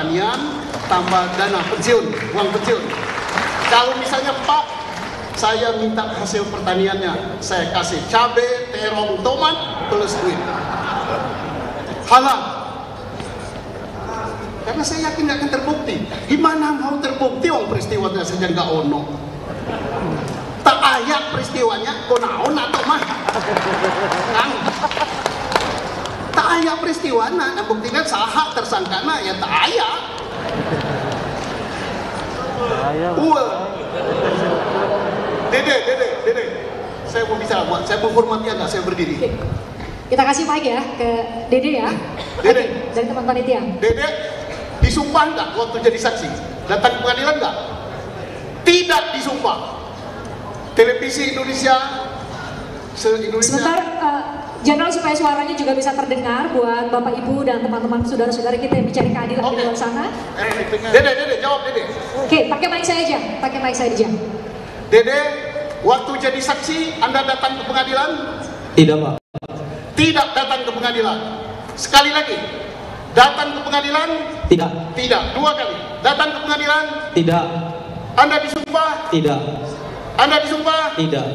pertanian, tambah dana pensiun, uang pensiun. Kalau misalnya Pak, saya minta hasil pertaniannya, saya kasih cabai, terong, tomat, plus duit. Halal. Karena saya yakin nggak akan terbukti. Gimana mau terbukti orang peristiwanya saja nggak ono. Tak ayak peristiwanya, konaon atau mah. Kang. Tak ayak peristiwana, yang buktikan sahak tersangkana ya tak ayak. Dede, saya mau bicara, buat saya menghormati Anda, saya berdiri. Kita kasih mic ya ke Dede ya. Dede, dari teman panitia. Dede, disumpah nggak waktu jadi saksi? Datang ke pengadilan nggak? Tidak disumpah. Televisi Indonesia, se-Indonesia. Sebentar, Jenderal, supaya suaranya juga bisa terdengar buat Bapak Ibu dan teman-teman saudara-saudara kita yang mencari keadilan di luar sana. Dede, jawab Dede. Oke, pakai mic saya aja. Dede, waktu jadi saksi, Anda datang ke pengadilan? Tidak, Pak. Tidak datang ke pengadilan. Sekali lagi, datang ke pengadilan? Tidak. Tidak. Dua kali. Datang ke pengadilan? Tidak. Anda disumpah? Tidak. Anda disumpah? Tidak.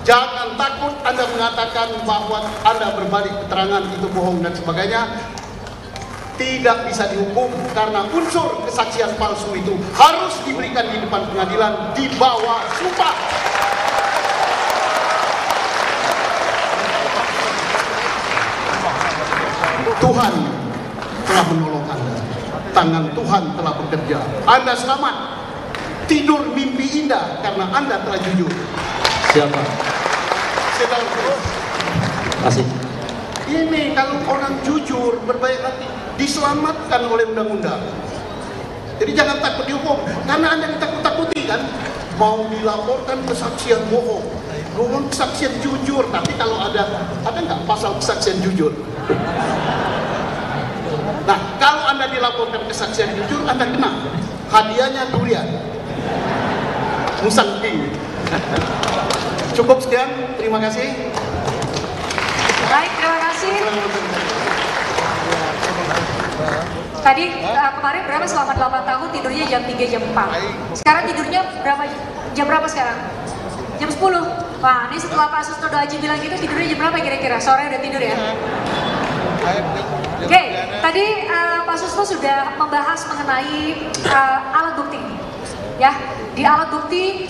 Jangan takut Anda mengatakan bahwa Anda berbalik keterangan itu bohong dan sebagainya. Tidak bisa dihukum karena unsur kesaksian palsu itu harus diberikan di depan pengadilan di bawah sumpah. Tuhan telah menolong Anda. Tangan Tuhan telah bekerja. Anda selamat. Tidur mimpi indah karena Anda telah jujur. Siapa? Kasih. Ini kalau orang jujur, berbaik hati, diselamatkan oleh undang-undang. Jadi jangan takut dihukum, karena Anda ditakut-takuti kan, mau dilaporkan kesaksian bohong, bohong kesaksian jujur. Tapi kalau ada nggak pasal kesaksian jujur? Nah, kalau Anda dilaporkan kesaksian jujur, Anda kena hadiahnya durian. Musang king. Cukup sekian, terima kasih. Baik, terima kasih. Tadi kemarin berapa selama 8 tahun tidurnya jam 3 jam 4. Sekarang tidurnya jam berapa sekarang? Jam 10. Wah, ini setelah Pak Susnodo Aji bilang gitu tidurnya jam berapa kira-kira? Sore udah tidur ya? Oke, tadi Pak Susno sudah membahas mengenai alat bukti. Ya, di alat bukti